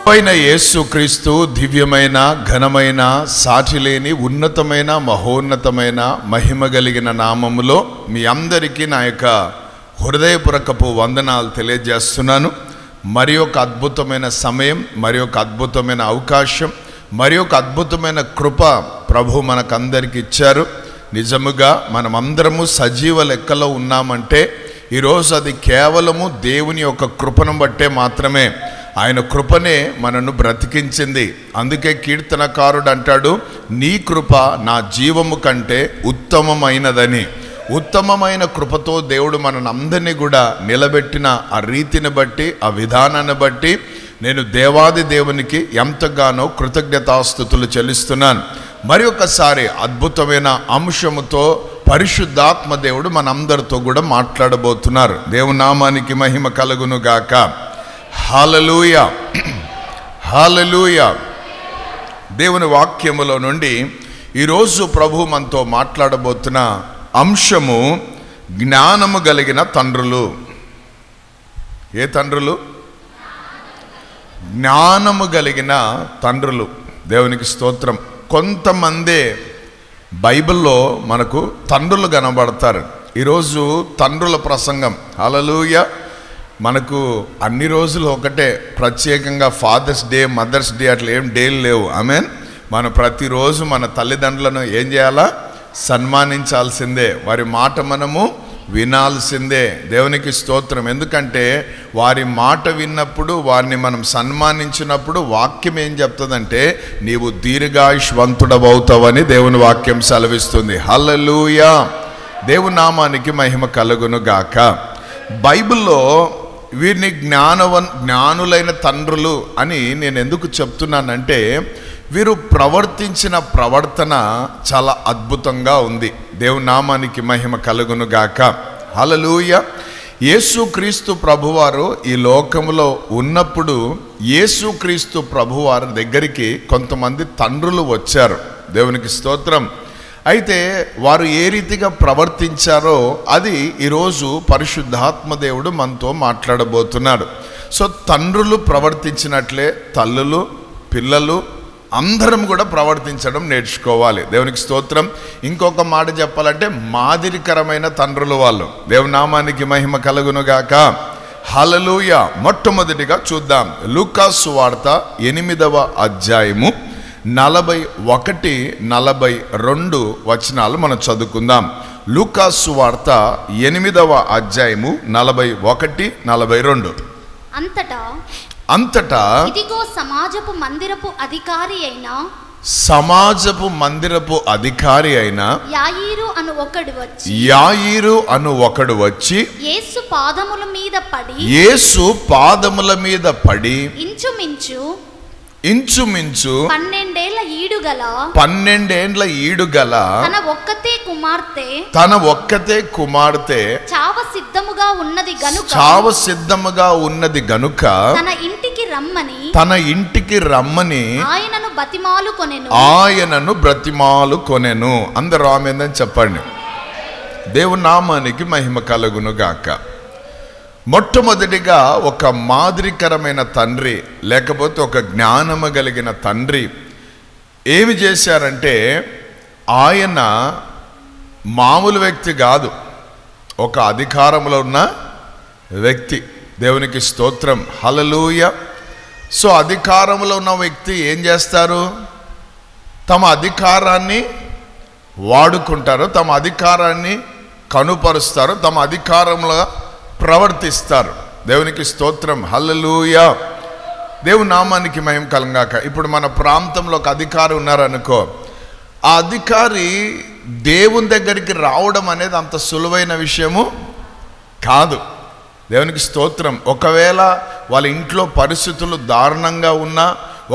అయిన యేసుక్రీస్తు దివ్యమైన ఘనమైన సాటిలేని ఉన్నతమైన మహోన్నతమైన మహిమ కలిగిన నామములో మీ అందరికీ నా యొక్క హృదయపూర్వకపు వందనాలు తెలియజేస్తున్నాను. మరి ఒక అద్భుతమైన సమయం, మరి ఒక అద్భుతమైన అవకాశం, మరి ఒక అద్భుతమైన కృప ప్రభు మనకందరికి ఇచ్చారు. నిజముగా మనమందరము సజీవ లెక్కలో ఉన్నామంటే ఈరోజు అది కేవలము దేవుని యొక్క కృపను బట్టే మాత్రమే. ఆయన కృపనే మనను బ్రతికించింది. అందుకే కీర్తనకారుడు అంటాడు, నీ కృప నా జీవము కంటే ఉత్తమమైనదని. ఉత్తమమైన కృపతో దేవుడు మనని అందరినీ కూడా నిలబెట్టిన ఆ రీతిని బట్టి, ఆ విధానాన్ని బట్టి నేను దేవాది దేవునికి ఎంతగానో కృతజ్ఞతాస్తుతులు చెల్లిస్తున్నాను. మరి ఒకసారి అద్భుతమైన అంశముతో పరిశుద్ధాత్మ దేవుడు మనందరితో కూడా మాట్లాడబోతున్నారు. దేవుని నామానికి మహిమ కలుగును గాక. హల్లెలూయా, హల్లెలూయా. దేవుని వాక్యములో నుండి ఈరోజు ప్రభు మనతో మాట్లాడబోతున్న అంశము జ్ఞానము కలిగిన తండ్రులు. ఏ తండ్రులు? జ్ఞానము కలిగిన తండ్రులు. దేవునికి స్తోత్రం. కొంతమందే బైబిల్లో మనకు తండ్రులు కనబడతారు. ఈరోజు తండ్రుల ప్రసంగం. హల్లెలూయా. మనకు అన్ని రోజులు ఒకటే, ప్రత్యేకంగా ఫాదర్స్ డే, మదర్స్ డే అట్లా ఏం డేలు లేవు. ఆమేన్. మనం ప్రతిరోజు మన తల్లిదండ్రులను ఏం చేయాలా? సన్మానించాల్సిందే. వారి మాట మనము వినాల్సిందే. దేవునికి స్తోత్రం. ఎందుకంటే వారి మాట విన్నప్పుడు, వారిని మనం సన్మానించినప్పుడు వాక్యం ఏం చెప్తుందంటే నీవు దీర్ఘాయుష్వంతుడవవుతావని దేవుని వాక్యం సెలవిస్తుంది. హల్లెలూయా. దేవుని నామానికి మహిమ కలుగును గాక. బైబిల్లో వీరిని జ్ఞానులైన తండ్రులు అని నేను ఎందుకు చెప్తున్నానంటే వీరు ప్రవర్తించిన ప్రవర్తన చాలా అద్భుతంగా ఉంది. దేవుని నామానికి మహిమ కలుగును గాక. హల్లెలూయా. యేసుక్రీస్తు ప్రభువారు ఈ లోకములో ఉన్నప్పుడు యేసుక్రీస్తు ప్రభువారి దగ్గరికి కొంతమంది తండ్రులు వచ్చారు. దేవునికి స్తోత్రం. అయితే వారు ఏ రీతిగా ప్రవర్తించారో అది ఈరోజు పరిశుద్ధాత్మ దేవుడు మనతో మాట్లాడబోతున్నాడు. సో తండ్రులు ప్రవర్తించినట్లే తల్లులు, పిల్లలు అందరం కూడా ప్రవర్తించడం నేర్చుకోవాలి. దేవునికి స్తోత్రం. ఇంకొక మాట చెప్పాలంటే మాదిరికరమైన తండ్రులు వాళ్ళు. దేవుని నామానికి మహిమ కలుగునుగాక. హల్లెలూయా. మొట్టమొదటిగా చూద్దాం. లూకా సువార్త 8వ అధ్యాయము 41, 42 వచనాలు మనం చదువుకుందాం. లూకా సువార్త 8వ అధ్యాయము 41, 42. అంతటా ఇదిగో సమాజపు మందిరపు అధికారి అయిన యాయీరు అను ఒకడు వచ్చి యేసు పాదముల మీద పడి ఇంచుమించు 12 ఏండ్ల ఈడుగల తన ఒక్కతే కుమార్తె చావ సిద్ధముగా ఉన్నది గనుక తన ఇంటికి రమ్మని ఆయనను బ్రతిమాలుకొనెను. అందరూ ఆమేన్ చెప్పండి. దేవుని నామానికి మహిమ కలుగును గాక. మొట్టమొదటిగా ఒక మాదిరికరమైన తండ్రి, లేకపోతే ఒక జ్ఞానము కలిగిన తండ్రి ఏమి చేశారంటే ఆయన మామూలు వ్యక్తి కాదు, ఒక అధికారంలో ఉన్న వ్యక్తి. దేవునికి స్తోత్రం. హల్లెలూయా. సో అధికారంలో ఉన్న వ్యక్తి ఏం చేస్తారు? తమ అధికారాన్ని వాడుకుంటారు, తమ అధికారాన్ని కనుపరుస్తారు, తమ అధికారంలో ప్రవర్తిస్తారు. దేవునికి స్తోత్రం. హల్లెలూయా. దేవుని నామానికి మహిమ కలుగాక. ఇప్పుడు మన ప్రాంతంలో ఒక అధికారి ఉన్నారనుకో, ఆ అధికారి దేవుని దగ్గరికి రావడం అనేది అంత సులువైన విషయము కాదు. దేవునికి స్తోత్రం. ఒకవేళ వాళ్ళ ఇంట్లో పరిస్థితులు దారుణంగా ఉన్నా,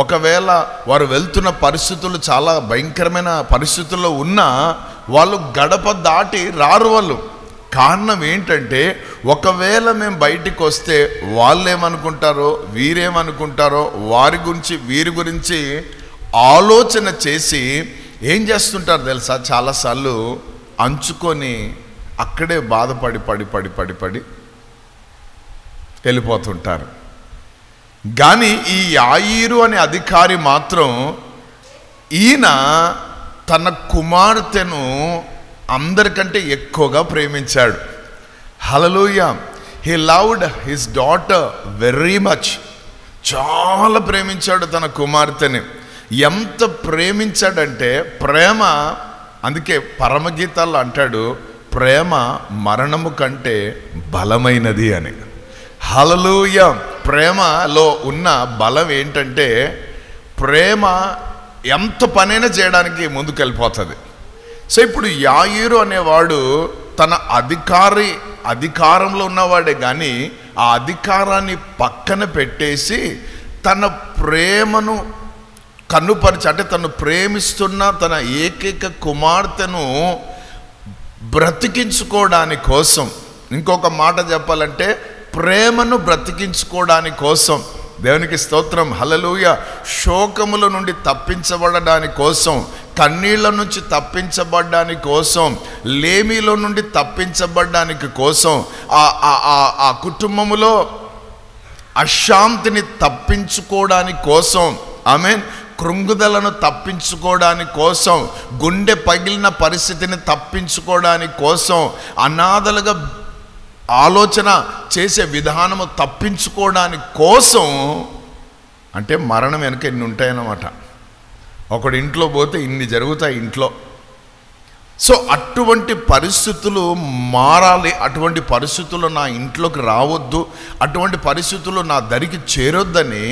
ఒకవేళ వారు వెళ్తున్న పరిస్థితులు చాలా భయంకరమైన పరిస్థితుల్లో ఉన్నా వాళ్ళు గడప దాటి రారు. వాళ్ళు కారణం ఏంటంటే ఒకవేళ మేము బయటికి వస్తే వాళ్ళు ఏమనుకుంటారో, వీరేమనుకుంటారో, వారి గురించి వీరి గురించి ఆలోచన చేసి ఏం చేస్తుంటారు తెలుసా? చాలాసార్లు అంచుకొని అక్కడే బాధపడి పడి పడి పడి పడి వెళ్ళిపోతుంటారు. కానీ ఈ యాయీరు అనే అధికారి మాత్రం ఈయన తన కుమార్తెను అందరికంటే ఎక్కువగా ప్రేమించాడు. Hallelujah. He loved his daughter very much. చాలా ప్రేమించాడు తన కుమార్తెని. ఎంత ప్రేమించాడంటే ప్రేమ, అందుకే పరమగీతాల్లో అంటాడు ప్రేమ మరణము కంటే బలమైనది అని. హల్లెలూయా. ప్రేమలో ఉన్న బలం ఏంటంటే ప్రేమ ఎంత పనైనా చేయడానికి ముందుకెళ్ళిపోతుంది. సో ఇప్పుడు యాయీరు అనేవాడు తన అధికారంలో ఉన్నవాడే, కానీ ఆ అధికారాన్ని పక్కన పెట్టేసి తన ప్రేమను కన్నుపరిచి, అంటే తను ప్రేమిస్తున్న తన ఏకైక కుమార్తెను బ్రతికించుకోవడానికి కోసం, ఇంకొక మాట చెప్పాలంటే ప్రేమను బ్రతికించుకోవడానికి కోసం, దేవునికి స్తోత్రం, హల్లెలూయా, శోకముల నుండి తప్పించబడడానికి కోసం, కన్నీళ్ల నుంచి తప్పించబడ్డానికి కోసం, లేమిలో నుండి తప్పించబడ్డానికి కోసం, ఆ కుటుంబములో అశాంతిని తప్పించుకోవడానికి కోసం, ఆమేన్, కృంగుదలను తప్పించుకోవడానికి కోసం, గుండె పగిలిన పరిస్థితిని తప్పించుకోవడానికి కోసం, అనాథలుగా ఆలోచన చేసే విధానము తప్పించుకోవడానికి కోసం, అంటే మరణం వెనక ఇన్ని ఉంటాయన్నమాట. ఒకడు ఇంట్లో పోతే ఇన్ని జరుగుతాయి ఇంట్లో. సో అటువంటి పరిస్థితులు మారాలి, అటువంటి పరిస్థితులు నా ఇంట్లోకి రావద్దు, అటువంటి పరిస్థితులు నా దరికి చేరొద్దని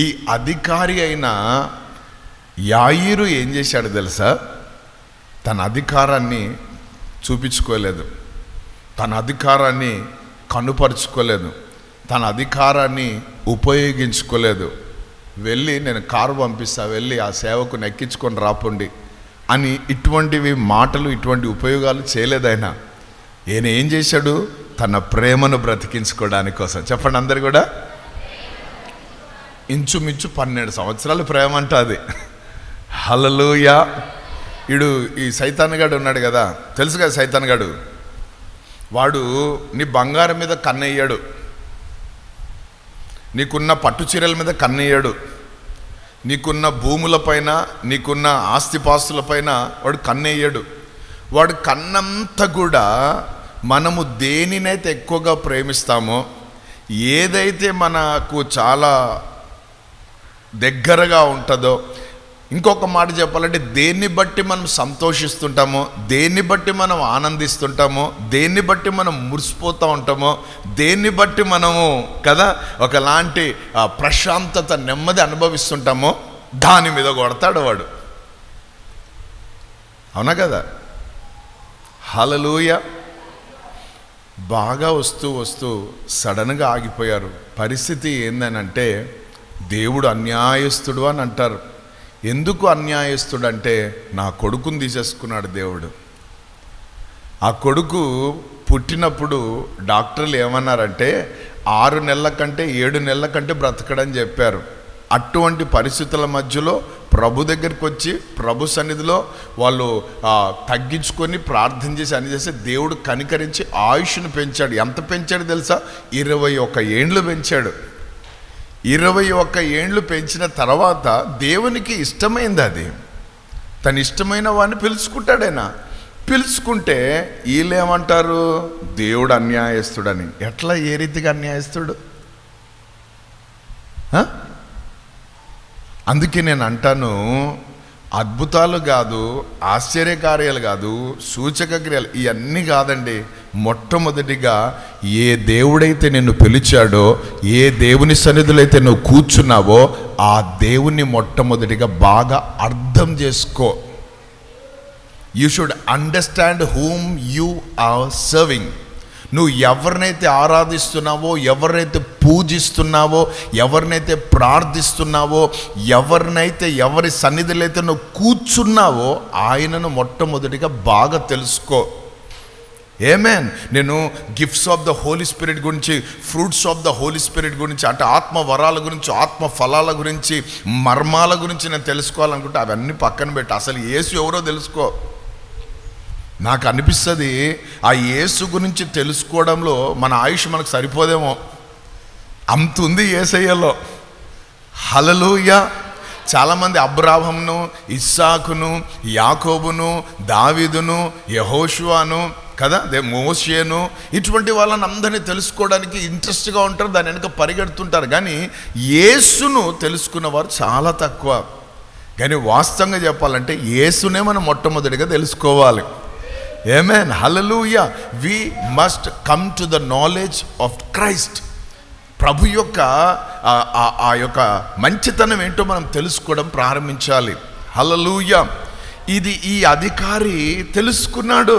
ఈ అధికారి అయిన యాయీరు ఏం చేశాడు తెలుసా? తన అధికారాన్ని చూపించుకోలేదు, తన అధికారాన్ని కనుపరుచుకోలేదు, తన అధికారాన్ని ఉపయోగించుకోలేదు. వెళ్ళి నేను కారు పంపిస్తా, వెళ్ళి ఆ సేవకుని ఎక్కించుకొని రాపండి అని ఇటువంటివి మాటలు, ఇటువంటి ఉపయోగాలు చేయలేదు ఆయన. ఈయన ఏం చేశాడు? తన ప్రేమను బ్రతికించుకోవడానికి కోసం. చెప్పండి అందరు కూడా. ఇంచుమించు 12 సంవత్సరాలు ప్రేమ అంట అది. హల్లెలూయా. ఈ సైతాన్గాడు ఉన్నాడు కదా, తెలుసు కదా సైతాన్గాడు, వాడు నీ బంగారం మీద కన్నయ్యాడు, నీకున్న పట్టు చీరల మీద కన్నయ్యాడు, నీకున్న భూములపైన, నీకున్న ఆస్తిపాస్తులపైన వాడు కన్నయ్యాడు. వాడు కన్నంతా కూడా మనము దేనినైతే ఎక్కువగా ప్రేమిస్తామో, ఏదైతే మనకు చాలా దగ్గరగా ఉంటుందో, ఇంకొక మాట చెప్పాలంటే దేన్ని బట్టి మనం సంతోషిస్తుంటామో, దేన్ని బట్టి మనం ఆనందిస్తుంటామో, దేన్ని బట్టి మనం మురిసిపోతూ ఉంటామో, దేన్ని బట్టి మనము కదా ఒకలాంటి ప్రశాంతత, నెమ్మది అనుభవిస్తుంటామో, దాని మీద కొడతాడు వాడు. అవునా కదా? హల్లెలూయా. బాగా వస్తూ వస్తూ సడన్గా ఆగిపోయారు. పరిస్థితి ఏందనంటే దేవుడు అన్యాయస్తుడు అని అంటారు. ఎందుకు అన్యాయస్తుడు అంటే నా కొడుకుని తీసేసుకున్నాడు దేవుడు. ఆ కొడుకు పుట్టినప్పుడు డాక్టర్లు ఏమన్నారంటే 6 నెలల కంటే 7 నెలల కంటే బ్రతకడని చెప్పారు. అటువంటి పరిస్థితుల మధ్యలో ప్రభు దగ్గరికి వచ్చి ప్రభు సన్నిధిలో వాళ్ళు తగ్గించుకొని ప్రార్థన చేసి అన్ని చేస్తే దేవుడు కనికరించి ఆయుష్ను పెంచాడు. ఎంత పెంచాడు తెలుసా? 21 ఏండ్లు పెంచాడు. 21 ఏండ్లు పెంచిన తర్వాత దేవునికి ఇష్టమైంది అది. తను ఇష్టమైన వాడిని పిలుచుకుంటాడైనా. పిలుచుకుంటే వీళ్ళేమంటారు? దేవుడు అన్యాయస్తుడని. ఎట్లా, ఏ రీతిగా అన్యాయస్తుడు? అందుకే నేను అంటాను, అద్భుతాలు కాదు, ఆశ్చర్యకార్యాలు కాదు, సూచక క్రియలు ఇవన్నీ కాదండి. మొట్టమొదటిగా ఏ దేవుడైతే నిన్ను పిలిచాడో, ఏ దేవుని సన్నిధిలో అయితే నువ్వు కూర్చున్నావో, ఆ దేవుని మొట్టమొదటిగా బాగా అర్థం చేసుకో. You should understand whom you are serving. నువ్వు ఎవరినైతే ఆరాధిస్తున్నావో, ఎవరినైతే పూజిస్తున్నావో, ఎవరినైతే ప్రార్థిస్తున్నావో, ఎవరి సన్నిధిలో అయితే నువ్వు కూర్చున్నావో ఆయనను మొట్టమొదటిగా బాగా తెలుసుకో. ఆమేన్. నేను gifts of the Holy Spirit గురించి, fruits of the Holy Spirit గురించి, అంటే ఆత్మ వరాల గురించి, ఆత్మ ఫలాల గురించి, మర్మాల గురించి నేను తెలుసుకోవాలనుకుంటే అవన్నీ పక్కన పెట్టి అసలు యేసు ఎవరో తెలుసుకో. నాకు అనిపిస్తుంది ఆ యేసు గురించి తెలుసుకోవడంలో మన ఆయుష్ మనకు సరిపోదేమో. అంత ఉంది యేసయ్యలో. హల్లెలూయా. చాలామంది అబ్రాహామును, ఇస్సాకును, యాకోబును, దావీదును, యెహోషువను కదా, మోషేను, ఇటువంటి వాళ్ళని అందరినీ తెలుసుకోవడానికి ఇంట్రెస్ట్గా ఉంటారు, దాని వెనక పరిగెడుతుంటారు. కానీ యేసును తెలుసుకున్నవారు చాలా తక్కువ. కానీ వాస్తవంగా చెప్పాలంటే యేసునే మనం మొట్టమొదటిగా తెలుసుకోవాలి. Amen, hallelujah. We must come to the knowledge of Christ. ప్రభు యొక్క ఆ యొక్క మంచితనం ఏంటో మనం తెలుసుకోవడం ప్రారంభించాలి. హల్లెలూయా. ఈ అధికారి తెలుసుకున్నాడు.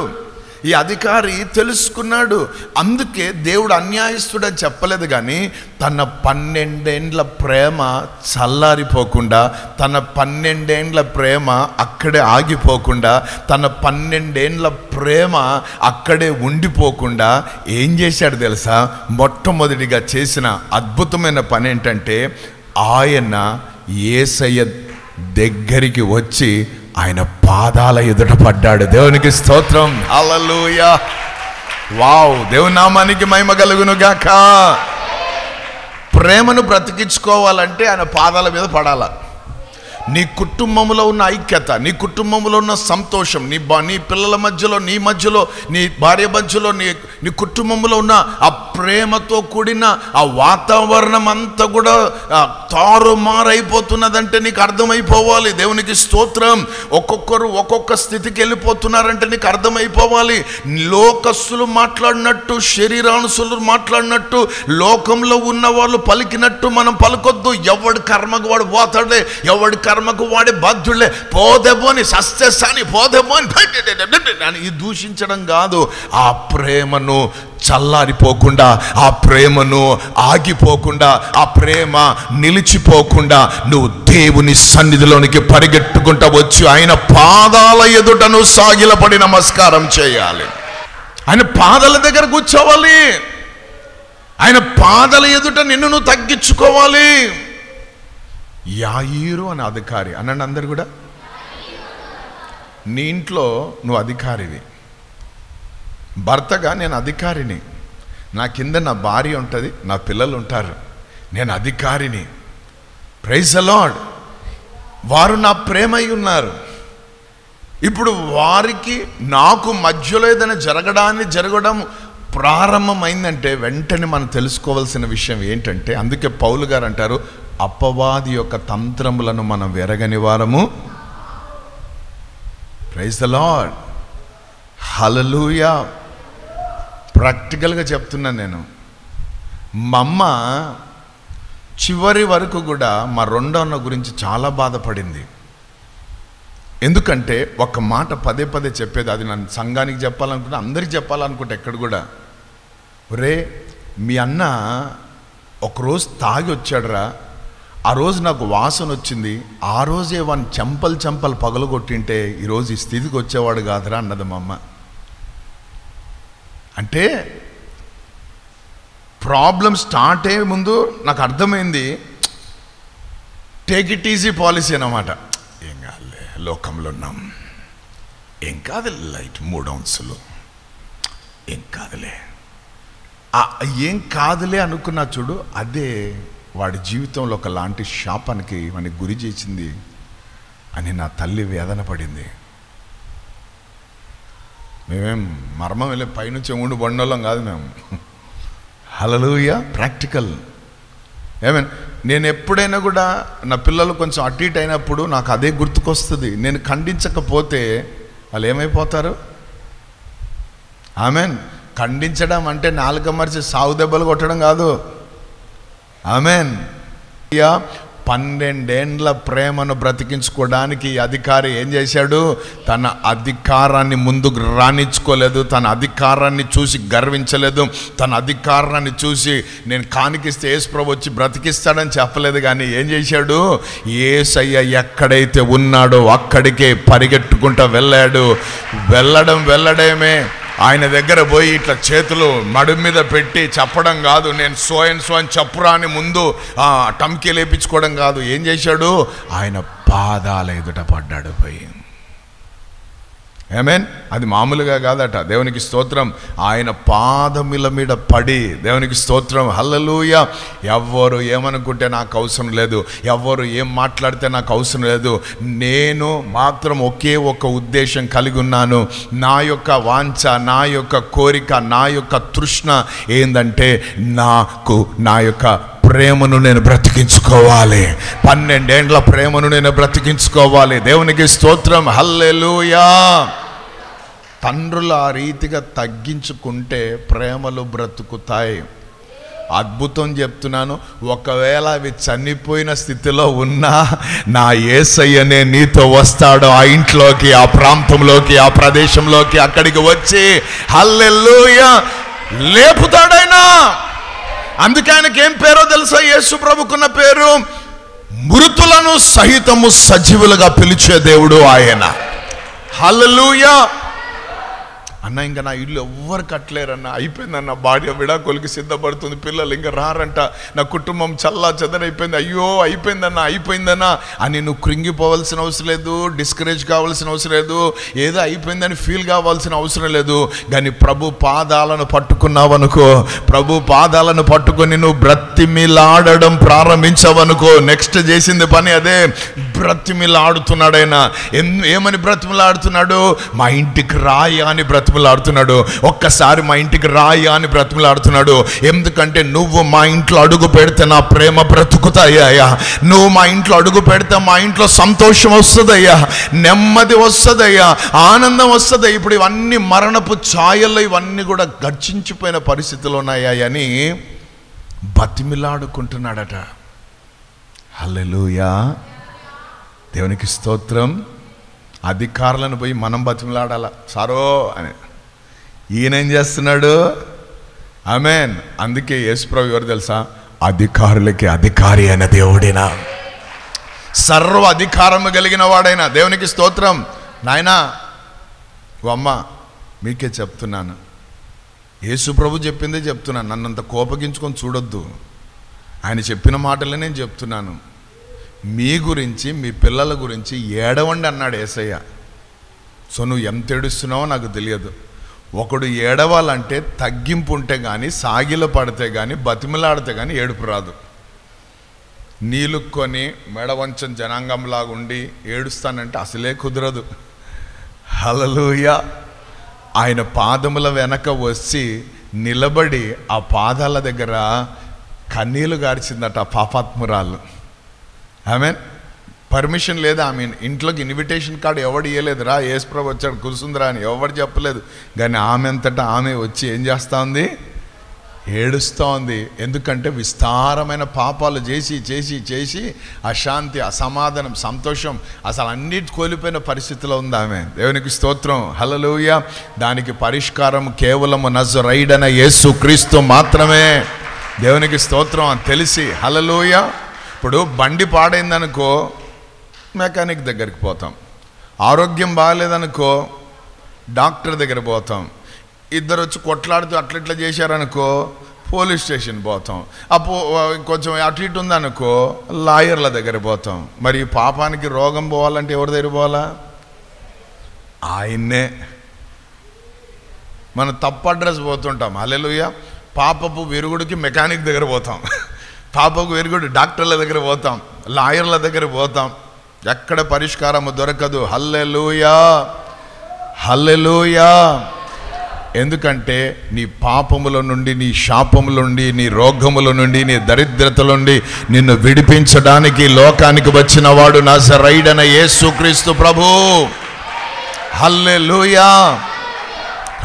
అందుకే దేవుడు అన్యాయస్తుడని చెప్పలేదు, కానీ తన 12 ఏండ్ల ప్రేమ చల్లారిపోకుండా, తన 12 ఏండ్ల ప్రేమ అక్కడే ఆగిపోకుండా, తన 12 ఏండ్ల ప్రేమ అక్కడే ఉండిపోకుండా ఏం చేశాడు తెలుసా? మొట్టమొదటిగా చేసిన అద్భుతమైన పని ఏంటంటే, ఆయన యేసయ్య దగ్గరికి వచ్చి ఆయన పాదాల ఎదుట పడ్డాడు. దేవునికి స్తోత్రం, హల్లెలూయా. వావ్, దేవుని నామానికి మహిమ కలుగును గాక. ప్రేమను బ్రతికించుకోవాలంటే ఆయన పాదాల మీద పడాల. నీ కుటుంబంలో ఉన్న ఐక్యత, నీ కుటుంబంలో ఉన్న సంతోషం, నీ పిల్లల మధ్యలో, నీ మధ్యలో, నీ భార్య మధ్యలో, నీ కుటుంబంలో ఉన్న ఆ ప్రేమతో కూడిన ఆ వాతావరణం అంతా కూడా తారుమారైపోతున్నదంటే నీకు అర్థమైపోవాలి. దేవునికి స్తోత్రం. ఒక్కొక్కరు ఒక్కొక్క స్థితికి వెళ్ళిపోతున్నారంటే నీకు అర్థమైపోవాలి. లోకస్తులు మాట్లాడినట్టు, శరీరానుసులు మాట్లాడినట్టు, లోకంలో ఉన్న వాళ్ళు పలికినట్టు మనం పలకొద్దు. ఎవడి కర్మకు వాడు పోతాడే, ఎవడి కర్మకు వాడే బాధ్యులే. పోదెబోని సస్యసాని పోదెబోని అని దూషించడం కాదు. ఆ ప్రేమను చల్లారిపోకుండా, ఆ ప్రేమను ఆగిపోకుండా, ఆ ప్రేమ నిలిచిపోకుండా నువ్వు దేవుని సన్నిధిలోనికి పరిగెట్టుకుంటా వచ్చి ఆయన పాదాల ఎదుటను సాగిలపడి నమస్కారం చేయాలి. ఆయన పాదాల దగ్గర కూర్చోవాలి. ఆయన పాదాల ఎదుట నిన్ను నువ్వు తగ్గించుకోవాలి. యాయీరు అనే అధికారి అనండి అందరు కూడా. నీ ఇంట్లో నువ్వు అధికారివి. భర్తగా నేను అధికారిని. నా కింద నా భార్య ఉంటుంది, నా పిల్లలు ఉంటారు. నేను అధికారిని. Praise the lord. వారు నా ప్రేమై ఉన్నారు. ఇప్పుడు వారికి నాకు మధ్యలో ఏదైనా జరగడం ప్రారంభమైందంటే వెంటనే మనం తెలుసుకోవాల్సిన విషయం ఏంటంటే, అందుకే పౌలు గారు అంటారు, అపవాది యొక్క తంత్రములను మనం వెరగని వారము. ప్రైజ్ ది లార్డ్, హల్లెలూయా. ప్రాక్టికల్గా చెప్తున్నాను నేను. మా అమ్మ చివరి వరకు కూడా మా రెండో అన్న గురించి చాలా బాధపడింది. ఎందుకంటే ఒక మాట పదే పదే చెప్పేది. అది నన్ను సంఘానికి చెప్పాలనుకుంటే, అందరికి చెప్పాలనుకుంటే ఎక్కడ కూడా, ఒరే మీ అన్న ఒకరోజు తాగి వచ్చాడురా, ఆ రోజు నాకు వాసన వచ్చింది, ఆ రోజే వాడిని చెంపలు పగలగొట్టింటే ఈరోజు ఈ స్థితికి వచ్చేవాడు కాదురా అన్నది మా అమ్మ. అంటే ప్రాబ్లం స్టార్ట్ అయ్యే ముందు నాకు అర్థమైంది, టేక్ ఇట్ ఈజీ పాలసీ అన్నమాట. ఏం కాదులే, లోకంలో ఉన్నాం, ఏం కాదు, లైట్ 3 ounces, ఏం కాదులే. ఏం కాదులే అనుకున్నా చూడు, అదే వాడి జీవితంలో ఒకలాంటి శాపానికి మనకి గురి చేసింది అని నా తల్లి వేదన పడింది. మేమేం మర్మం వెళ్ళి పైనుంచి ఉండి బండోళ్ళం కాదు మేము. హల్లెలూయా. ప్రాక్టికల్. ఏమేన్ నేను ఎప్పుడైనా కూడా నా పిల్లలు కొంచెం అటు ఇటు అయినప్పుడు నాకు అదే గుర్తుకొస్తుంది. నేను ఖండించకపోతే వాళ్ళు ఏమైపోతారు? ఆమెన్. ఖండించడం అంటే నాలుక మరిచి సాగు దెబ్బలు కొట్టడం కాదు. ఆమెన్. 12 ఏండ్ల ప్రేమను బ్రతికించుకోవడానికి అధికారి ఏం చేశాడు? తన అధికారాన్ని ముందుకు రాణించుకోలేదు, తన అధికారాన్ని చూసి గర్వించలేదు, తన అధికారాన్ని చూసి నేను కానికిస్తే యేసుప్రభు వచ్చి బ్రతికిస్తాడని చెప్పలేదు. కానీ ఏం చేశాడు? యేసయ్య ఎక్కడైతే ఉన్నాడో అక్కడికే పరిగెట్టుకుంటూ వెళ్ళాడు. వెళ్ళడమే, ఆయన దగ్గర పోయి ఇట్లా చేతులు మడు మీద పెట్టి చెప్పడం కాదు, నేను సో అని చెప్పురా అని ముందు టంకి లేపించుకోవడం కాదు. ఏం చేశాడు? ఆయన పాదాల ఎదుట పడ్డాడు పోయి. ఆమేన్. అది మామూలుగా కాదట. దేవునికి స్తోత్రం. ఆయన పాదముల మీద పడి, దేవునికి స్తోత్రం, హల్లెలూయా. ఎవ్వరు ఏమనుకుంటే నాకు అవసరం లేదు, ఎవ్వరు ఏం మాట్లాడితే నాకు అవసరం లేదు, నేను మాత్రం ఒకే ఒక ఉద్దేశం కలిగి ఉన్నాను. నా యొక్క వాంఛ, నా యొక్క కోరిక, నా యొక్క తృష్ణ ఏందంటే నాకు నా యొక్క ప్రేమను నేను బ్రతికించుకోవాలి. 12 ఏండ్ల ప్రేమను నేను బ్రతికించుకోవాలి. దేవునికి స్తోత్రం, హల్లెలూయా. తండ్రులు ఆ రీతిగా తగ్గించుకుంటే ప్రేమలు బ్రతుకుతాయి. అద్భుతం చెప్తున్నాను. ఒకవేళ అవి చనిపోయిన స్థితిలో ఉన్నా నా యేసయ్యనే నీతో వస్తాడు ఆ ఇంట్లోకి, ఆ ప్రాంతంలోకి, ఆ ప్రదేశంలోకి, అక్కడికి వచ్చి హల్లెలూయా లేపుతాడైనా. అందుకే ఆయనకి ఏం పేరో తెలుసా? యేసు ప్రభుకున్న పేరు మృతులను సహితము సజీవులుగా పిలిచే దేవుడు ఆయన. హల్లెలూయా. అన్న ఇంకా నా ఇల్లు ఎవ్వరు కట్టలేరన్న, అయిపోయిందన్న, భార్య విడాకులకి సిద్ధపడుతుంది, పిల్లలు ఇంకా రారంట, నా కుటుంబం చల్లా చెదరైపోయింది, అయ్యో అయిపోయిందన్నా అని నువ్వు కృంగిపోవాల్సిన అవసరం లేదు, డిస్కరేజ్ కావాల్సిన అవసరం లేదు, ఏదో అయిపోయిందని ఫీల్ కావాల్సిన అవసరం లేదు. కానీ ప్రభు పాదాలను పట్టుకున్నావనుకో, ప్రభు పాదాలను పట్టుకొని నువ్వు బ్రతిమిలాడడం ప్రారంభించావనుకో, నెక్స్ట్ చేసింది పని అదే. బ్రతిమిలాడుతున్నాడు ఆయన. ఏమని బ్రతిమిలాడుతున్నాడు? మా ఇంటికి రాయ అని బ్రతిమిలాడుతున్నాడు. ఒక్కసారి మా ఇంటికి రాయ అని బ్రతిమిలాడుతున్నాడు. ఎందుకంటే నువ్వు మా ఇంట్లో అడుగు పెడితే నా ప్రేమ బ్రతుకుతాయ్యా. నువ్వు మా ఇంట్లో అడుగు పెడితే మా ఇంట్లో సంతోషం వస్తుందయ్యా, నెమ్మది వస్తుందయ్యా, ఆనందం వస్తుంది. ఇప్పుడు ఇవన్నీ మరణపు ఛాయల్లో ఇవన్నీ కూడా గర్జించిపోయిన పరిస్థితులు ఉన్నాయా అని బతిమిలాడుకుంటున్నాడట. హల్లెలూయా. దేవునికి స్తోత్రం. అధికారులను పోయి మనం బతిమలాడాల సారో అని. ఈయన ఏం చేస్తున్నాడు? ఆమేన్. అందుకే యేసుప్రభు ఎవరు తెలుసా? అధికారులకి అధికారి అయిన దేవుడినా, సర్వ అధికారము కలిగిన వాడైనా. దేవునికి స్తోత్రం. నాయనా ఓ అమ్మ మీకే చెప్తున్నాను, యేసుప్రభు చెప్పిందే చెప్తున్నాను, నన్నంత కోపగించుకొని చూడొద్దు. ఆయన చెప్పిన మాటలే నేను చెప్తున్నాను. మీ గురించి, మీ పిల్లల గురించి ఏడవండి అన్నాడు యేసయ్య. సో నువ్వు ఎంత ఏడుస్తున్నావో నాకు తెలియదు. ఒకడు ఏడవాలంటే తగ్గింపు ఉంటే కానీ, సాగిల పడితే కానీ, బతిమలాడితే కానీ ఏడుపు రాదు. నీలుక్కొని మెడవంచం జనాంగంలాగా ఉండి ఏడుస్తానంటే అసలే కుదరదు. హల్లెలూయా. ఆయన పాదముల వెనక వచ్చి నిలబడి ఆ పాదాల దగ్గర కన్నీళ్లు గార్చిందట ఆ పాపాత్మురాలు. ఆమేన్. పర్మిషన్ లేదా ఆమె ఇంట్లోకి ఇన్విటేషన్ కార్డు ఎవడు ఇవ్వలేదురా, యేసుప్రభు వచ్చాడు కూర్చుందిరా అని ఎవరు చెప్పలేదు. కానీ ఆమె అంతటా ఆమె వచ్చి ఏం చేస్తూ ఉంది? ఏడుస్తూ ఉంది. ఎందుకంటే విస్తారమైన పాపాలు చేసి చేసి చేసి అశాంతి, అసమాధానం, సంతోషం అసలు అన్నిటి కోల్పోయిన పరిస్థితిలో ఉంది ఆమె. దేవునికి స్తోత్రం, హల్లెలూయా. దానికి పరిష్కారం కేవలం నజరేయుడైన యేసుక్రీస్తు మాత్రమే. దేవునికి స్తోత్రం అని తెలిసి, హల్లెలూయా. ఇప్పుడు బండి పాడైందనుకో మెకానిక్ దగ్గరికి పోతాం, ఆరోగ్యం బాగాలేదనుకో డాక్టర్ దగ్గర పోతాం, ఇద్దరు వచ్చి కొట్లాడుతూ అట్లా చేశారనుకో పోలీస్ స్టేషన్ పోతాం, కొంచెం అటు ఇటు ఉందనుకో లాయర్ల దగ్గర పోతాం. మరి పాపానికి రోగం పోవాలంటే ఎవరి దగ్గర పోవాలా? ఆయన్నే. మనం తప్పు అడ్రస్ పోతుంటాం. హల్లెలూయా. పాపపు విరుగుడికి మెకానిక్ దగ్గర పోతాం, పాపకు విరుగుడు డాక్టర్ల దగ్గర పోతాం, లాయర్ల దగ్గర పోతాం, ఎక్కడ పరిష్కారము దొరకదు. హల్లెలూయా, హల్లెలూయా. ఎందుకంటే నీ పాపముల నుండి, నీ శాపముల నుండి, నీ రోగముల నుండి, నీ దరిద్రతల నుండి నిన్ను విడిపించడానికి లోకానికి వచ్చిన వాడు నజరేయుడైన యేసుక్రీస్తు ప్రభు. హల్లెలూయా.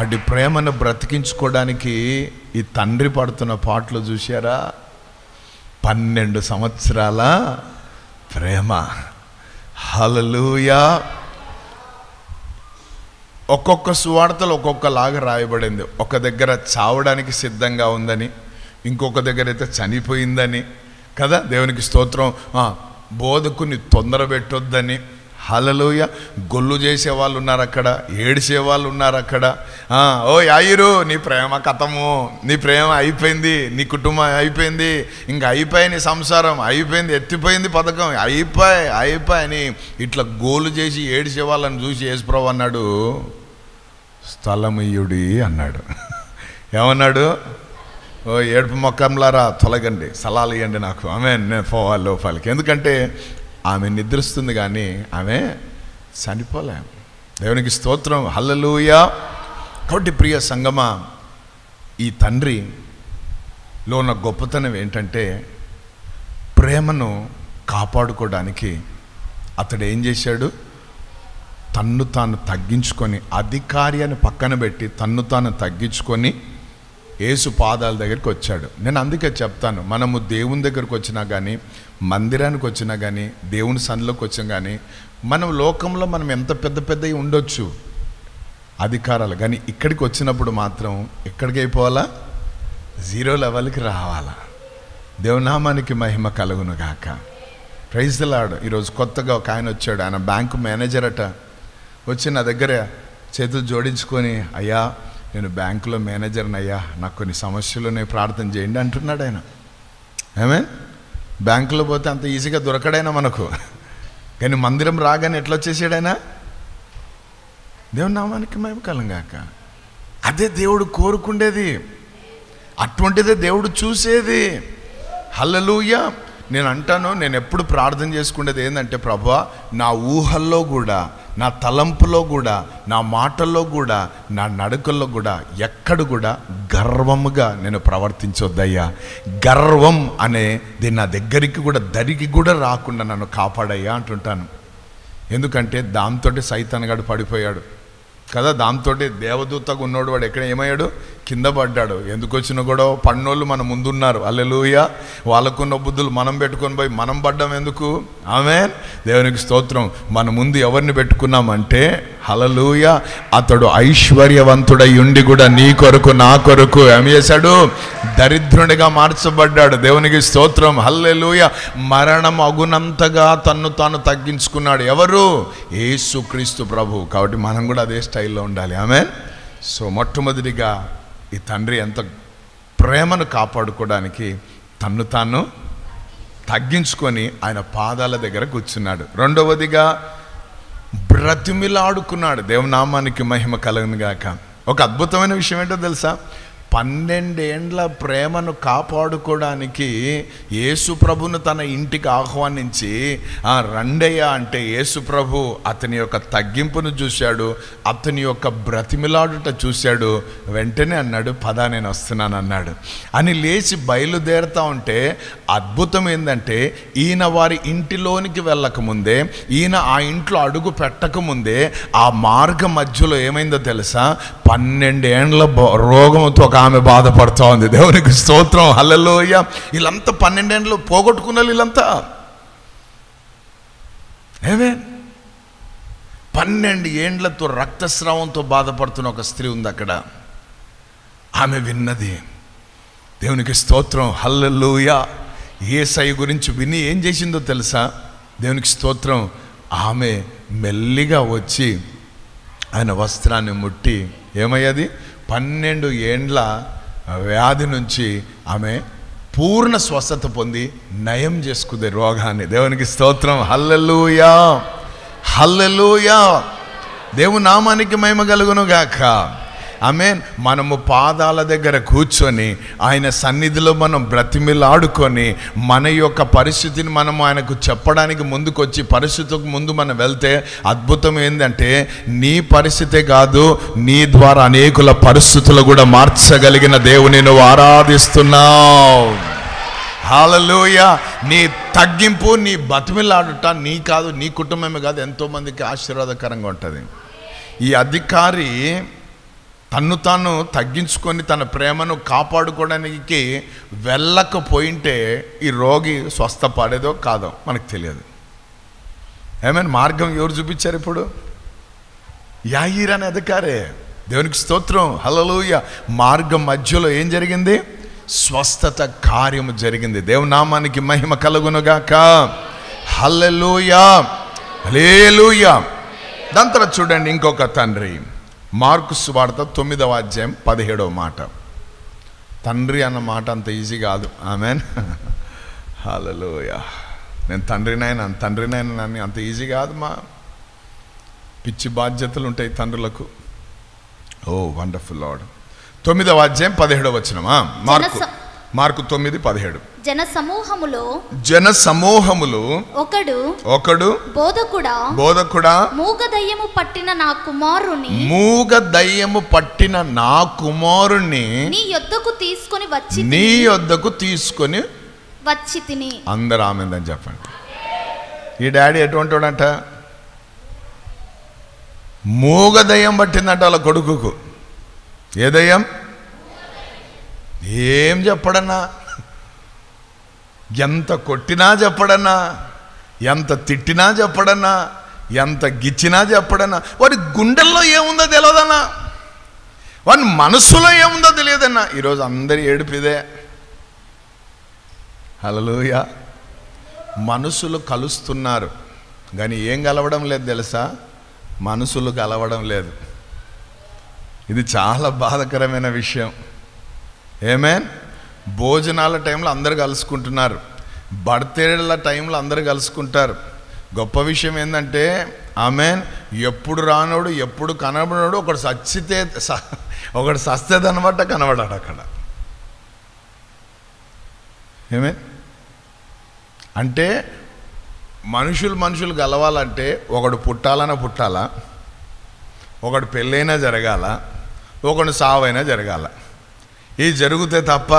అటు ప్రేమను బ్రతికించుకోవడానికి ఈ తండ్రి పడుతున్న పాటలు చూశారా? 12 సంవత్సరాల ప్రేమ. హల్లెలూయా. ఒక్కొక్క సువార్తలు ఒక్కొక్కలాగా రాయబడింది. ఒక దగ్గర చావడానికి సిద్ధంగా ఉందని, ఇంకొక దగ్గర అయితే చనిపోయిందని కదా. దేవునికి స్తోత్రం. బోధకుని తొందర పెట్టొద్దని. హల్లెలూయా. గొల్లు చేసే వాళ్ళు ఉన్నారు అక్కడ, ఏడిసే వాళ్ళు ఉన్నారు అక్కడ. ఓ యాయిరు, నీ ప్రేమ కథము, నీ ప్రేమ అయిపోయింది, నీ కుటుంబం అయిపోయింది, ఇంకా అయిపోయి నీ సంసారం అయిపోయింది, ఎత్తిపోయింది పథకం, అయిపోయి అని ఇట్లా గోలు చేసి ఏడిసే వాళ్ళని చూసి యేసుప్రభు అన్నాడు, స్థలమియ్యుడి అన్నాడు. ఏమన్నాడు? ఓ ఏడుపు మొక్కంలారా తొలగండి, స్థలాలు ఇవ్వండి నాకు, ఆమె నేను పోవాలి లోపలికి. ఎందుకంటే ఆమె నిద్రిస్తుంది కానీ ఆమె చనిపోలే. దేవునికి స్తోత్రం, హల్లెలూయా. కాబట్టి ప్రియ సంగమా, ఈ తండ్రిలో ఉన్న గొప్పతనం ఏంటంటే ప్రేమను కాపాడుకోవడానికి అతడు ఏం చేశాడు? తన్ను తాను తగ్గించుకొని, అధికారి అని పక్కన పెట్టి తన్ను తాను తగ్గించుకొని యేసు పాదాల దగ్గరికి వచ్చాడు. నేను అందుకే చెప్తాను, మనము దేవుని దగ్గరికి వచ్చినా కానీ, మందిరానికి వచ్చినా కానీ, దేవుని సన్నిలోకి వచ్చినా కానీ, మనం లోకంలో మనం ఎంత పెద్దవి ఉండొచ్చు అధికారాలు, కానీ ఇక్కడికి వచ్చినప్పుడు మాత్రం ఎక్కడికి అయిపోవాలా? 0 లెవెల్కి రావాలా. దేవునామానికి మహిమ కలుగును గాక. Praise the lord. ఈరోజు కొత్తగా ఒక ఆయన వచ్చాడు, ఆయన బ్యాంకు మేనేజర్ అట. వచ్చి నా దగ్గర చేతులు జోడించుకొని, అయ్యా నేను బ్యాంకులో మేనేజర్ని అయ్యా, నాకు కొన్ని సమస్యలునే ప్రార్థన చేయండి అంటున్నాడు ఆయన. ఏమే, బ్యాంకులో పోతే అంత ఈజీగా దొరకడైనా మనకు, కానీ మందిరం రాగానే ఎట్లా వచ్చేసాడు ఆయన? దేవుని నామానికి మహిమ కలుగాక. అదే దేవుడు కోరుకుండేది, అటువంటిదే దేవుడు చూసేది. హల్లెలూయా. నేను అంటాను, నేను ఎప్పుడు ప్రార్థన చేసుకునేది ఏంటంటే, ప్రభువా నా ఊహల్లో కూడా, నా తలంపులో కూడా, నా మాటల్లో కూడా, నా నడకల్లో కూడా ఎక్కడ కూడా గర్వముగా నేను ప్రవర్తించొద్దయ్యా. గర్వం అనేది నా దగ్గరికి కూడా దరికి కూడా రాకుండా నన్ను కాపాడయ్యా అంటుంటాను. ఎందుకంటే దాంతో సైతాన్గాడు పడిపోయాడు కదా, దాంతో దేవదూతగా ఉన్నోడు వాడు ఎక్కడ ఏమయ్యాడు? కింద పడ్డాడు. ఎందుకు వచ్చిన కూడా పన్నోళ్ళు మన ముందున్నారు. హల్లెలూయా. వాళ్ళకున్న బుద్ధులు మనం పెట్టుకొని పోయి మనం పడ్డాం ఎందుకు? ఆమేన్. దేవునికి స్తోత్రం. మన ముందు ఎవరిని పెట్టుకున్నామంటే, హల్లెలూయా, అతడు ఐశ్వర్యవంతుడై ఉండి కూడా నీ కొరకు నా కొరకు ఏమి చేశాడు? దరిద్రునిగా మార్చబడ్డాడు. దేవునికి స్తోత్రం, హల్లెలూయా. మరణం అగునంతగా తన్ను తాను తగ్గించుకున్నాడు. ఎవరు? యేసుక్రీస్తు ప్రభు. కాబట్టి మనం కూడా అదే స్టైల్లో ఉండాలి. ఆమేన్. సో మొట్టమొదటిగా ఈ తండ్రి ఎంత ప్రేమను కాపాడుకోవడానికి తన్ను తాను తగ్గించుకొని ఆయన పాదాల దగ్గర కూర్చున్నాడు. రెండవదిగా బ్రతిమిలాడుకున్నాడు. దేవునామానికి మహిమ కలుగును గాక. ఒక అద్భుతమైన విషయం ఏంటో తెలుసా? 12 ఏండ్ల ప్రేమను కాపాడుకోవడానికి యేసు ప్రభును తన ఇంటికి ఆహ్వానించి రండయ్య అంటే యేసు ప్రభు అతని యొక్క తగ్గింపును చూశాడు, అతని యొక్క బ్రతిమిలాడుట చూశాడు. వెంటనే అన్నాడు, పదా నేను వస్తున్నాను అన్నాడు అని లేచి బయలుదేరుతా ఉంటే అద్భుతం ఏంటంటే, ఈయన వారి ఇంటిలోనికి వెళ్ళకముందే, ఈయన ఆ ఇంట్లో అడుగు పెట్టకముందే ఆ మార్గ మధ్యలో ఏమైందో తెలుసా? 12 ఏండ్ల రోగంతో ఒక ఆమె బాధపడుతూ ఉంది. దేవునికి స్తోత్రం, హల్లెలూయా. వీళ్ళంతా 12 ఏండ్లు పోగొట్టుకున్న వీళ్ళంతా. ఏమే 12 ఏండ్లతో రక్తస్రావంతో బాధపడుతున్న ఒక స్త్రీ ఉంది అక్కడ. ఆమె విన్నది. దేవునికి స్తోత్రం, హల్లెలూయా. యేసయ్య గురించి విని ఏం చేసిందో తెలుసా? దేవునికి స్తోత్రం. ఆమె మెల్లిగా వచ్చి ఆయన వస్త్రాన్ని ముట్టి ఏమయ్యాది? 12 ఏండ్ల వ్యాధి నుంచి ఆమె పూర్ణ స్వస్థత పొంది నయం చేసుకుంది రోగాన్ని. దేవునికి స్తోత్రం, హల్లెలూయా, హల్లెలూయా. దేవుని నామానికి మహిమ కలుగును గాక. ఆమేన్. మనము పాదాల దగ్గర కూర్చొని ఆయన సన్నిధిలో మనం బ్రతిమిలాడుకొని మన యొక్క పరిస్థితిని మనం ఆయనకు చెప్పడానికి ముందుకొచ్చి పరిస్థితికి ముందు మనం వెళ్తే అద్భుతం ఏంటంటే, నీ పరిస్థితే కాదు, నీ ద్వారా అనేకుల పరిస్థితులు కూడా మార్చగలిగిన దేవుని నువ్వు ఆరాధిస్తున్నావు. హల్లెలూయా. నీ తగ్గింపు, నీ బతిమిలాడుట నీ కాదు, నీ కుటుంబమే కాదు, ఎంతోమందికి ఆశీర్వాదకరంగా ఉంటుంది. ఈ అధికారి తన్ను తాను తగ్గించుకొని తన ప్రేమను కాపాడుకోవడానికి వెళ్ళకపోయింటే ఈ రోగి స్వస్థపడేదో కాదో మనకు తెలియదు. ఏమైనా మార్గం ఎవరు చూపించారు? ఇప్పుడు యాయీర్ అనే అధికారే. దేవునికి స్తోత్రం, హల్లెలూయా. మార్గం మధ్యలో ఏం జరిగింది? స్వస్థత కార్యము జరిగింది. దేవునామానికి మహిమ కలుగునుగాక. హల్లెలూయా. హల్లెలూయా. దాని తర్వాత చూడండి ఇంకొక తండ్రి, మార్కు సువార్త 9వ అధ్యాయం 17వ మాట. తండ్రి అన్న మాట అంత ఈజీ కాదు. ఆమెన్. హల్లెలూయా. నేను తండ్రినైనా అంత ఈజీ కాదు. మా పిచ్చి బాధ్యతలు ఉంటాయి తండ్రులకు. ఓ వండర్ఫుల్ లార్డ్. 9వ అధ్యాయం 17వ వచనమా? మార్కు 9:17. జన సమూహములో ఒకడు బోధకుడా మూగ దయ్యము పట్టిన నా కుమారుణ్ణి నీ యొద్దకు తీసుకొని వచ్చి తిని. అందరూ ఆమెందని చెప్పండి. ఈ డాడీ ఎటువంటి వాడంట? మూగ దయ్యం పట్టిందంట వాళ్ళ కొడుకుకు. ఏ దయ్యం? ఏం చెప్పడన్నా, ఎంత కొట్టినా చెప్పడన్నా, ఎంత తిట్టినా చెప్పడన్నా, ఎంత గిచ్చినా చెప్పడన్నా, వాడి గుండెల్లో ఏముందో తెలియదన్నా, వాడి మనసులో ఏముందో తెలియదన్నా. ఈరోజు అందరి ఏడుపిదే. హల్లెలూయా. మనసులు కలుస్తున్నారు కానీ ఏం కలవడం లేదు తెలుసా? మనసులు కలవడం లేదు. ఇది చాలా బాధాకరమైన విషయం. ఆమేన్. భోజనాల టైంలో అందరు కలుసుకుంటున్నారు, బర్త్డేల టైంలో అందరు కలుసుకుంటారు. గొప్ప విషయం ఏంటంటే ఆమేన్, ఎప్పుడు రానోడు ఎప్పుడు కనబడోడు ఒకడు సస్తేదనమాట కనబడాడు అక్కడ. ఆమేన్. అంటే మనుషులు కలవాలంటే ఒకడు పుట్టాలా, ఒకడు పెళ్ళైనా జరగాల, ఒకడు సావైనా జరగాల. ఇది జరిగితే తప్ప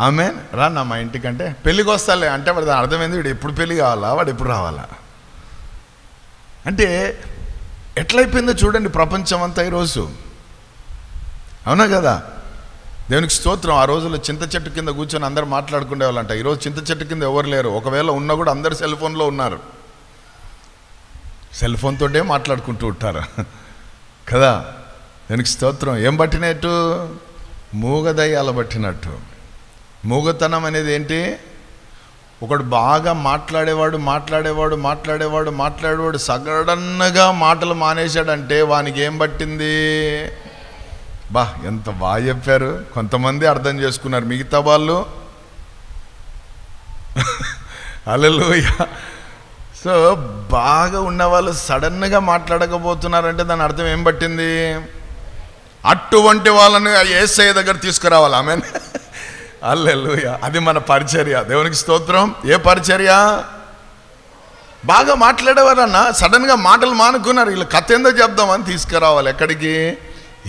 ఆమేన్ రా నా మా ఇంటికంటే పెళ్ళికి వస్తాలే అంటే వాడు అర్థమైంది, వీడు ఎప్పుడు పెళ్ళి కావాలా, వాడు ఎప్పుడు రావాలా. అంటే ఎట్లయిపోయిందో చూడండి ప్రపంచం అంతా ఈరోజు. అవునా కదా? దేవునికి స్తోత్రం. ఆ రోజుల్లో చింత చెట్టు కింద కూర్చొని అందరు మాట్లాడుకునే వాళ్ళంట. ఈరోజు చింత చెట్టు కింద ఎవరు లేరు. ఒకవేళ ఉన్నా కూడా అందరు సెల్ ఫోన్లో ఉన్నారు. సెల్ ఫోన్ తోటే మాట్లాడుకుంటూ ఉంటారు కదా. దేవునికి స్తోత్రం. ఏం పట్టినట్టు? మూగదయ్యాల పట్టినట్టు. మూగతనం అనేది ఏంటి? ఒకడు బాగా మాట్లాడేవాడు సడన్గా మాటలు మానేశాడంటే వానికి ఏం పట్టింది? ఎంత బాగా చెప్పారు. కొంతమంది అర్థం చేసుకున్నారు, మిగతా వాళ్ళు హల్లెలూయా. సో బాగా ఉన్నవాళ్ళు సడన్గా మాట్లాడకపోతున్నారంటే దాని అర్థం ఏం పట్టింది? అటువంటి వాళ్ళని యేసయ్య దగ్గర తీసుకురావాలి. ఆమేన్. హల్లెలూయా. అది మన పరిచర్య. దేవునికి స్తోత్రం. ఏ పరిచర్య? బాగా మాట్లాడేవారన్నా సడన్గా మాటలు మానుకున్నారు, వీళ్ళు కథ ఏందో చెప్దామని తీసుకురావాలి. ఎక్కడికి?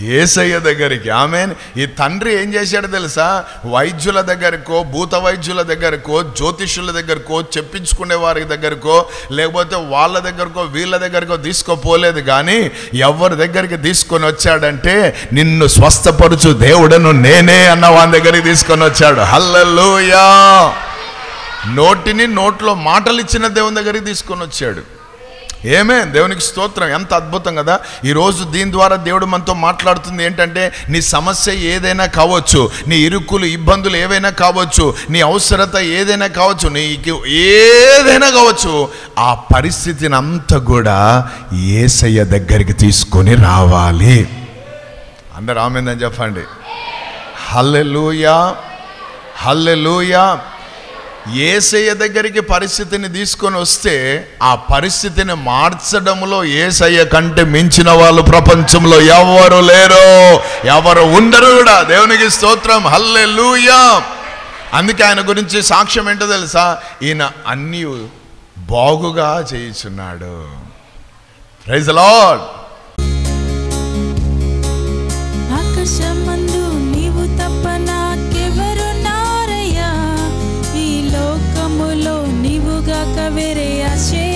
యేసయ్య దగ్గరికి. ఆమేన్. ఈ తండ్రి ఏం చేశాడో తెలుసా? వైద్యుల దగ్గరకో, భూత వైద్యుల దగ్గరకో, జ్యోతిష్యుల దగ్గరకో, చెప్పించుకునే వారి దగ్గరకో, లేకపోతే వాళ్ళ దగ్గరకో వీళ్ళ దగ్గరకో తీసుకోపోలేదు. కానీ ఎవరి దగ్గరికి తీసుకొని వచ్చాడంటే నిన్ను స్వస్థపరుచు దేవుడను నేనే అన్న వాని దగ్గరికి తీసుకొని వచ్చాడు. హల్లెలూయా. నోట్లో మాటలు ఇచ్చిన దేవుని దగ్గరికి తీసుకొని వచ్చాడు. ఏమే దేవునికి స్తోత్రం. ఎంత అద్భుతం కదా. ఈరోజు దీని ద్వారా దేవుడు మనతో మాట్లాడుతుంది ఏంటంటే, నీ సమస్య ఏదైనా కావచ్చు, నీ ఇరుకులు ఇబ్బందులు ఏవైనా కావచ్చు, నీ అవసరత ఏదైనా కావచ్చు, నీకు ఏదైనా కావచ్చు, ఆ పరిస్థితిని అంతా కూడా యేసయ్య దగ్గరికి తీసుకొని రావాలి. అందరూ ఆమేన్ చెప్పండి. హల్లెలూయా, హల్లెలూయా. యేసయ్య దగ్గరికి పరిస్థితిని తీసుకొని వస్తే ఆ పరిస్థితిని మార్చడంలో యేసయ్య కంటే మించిన వాళ్ళు ప్రపంచంలో ఎవరు లేరు, ఎవరు ఉండరు కూడా. దేవునికి స్తోత్రం. హల్లెలూయా. అందుకే ఆయన గురించి సాక్ష్యం ఏంటో తెలుసా? ఈయన అన్నీ బాగుగా చేయుచున్నాడు. Praise the Lord. ఆకాశమందు నీవు తప్ప నాకెవరున్నారయ్యా, ఈ లోకములో నీవుగాక వేరే ఆశ్రయ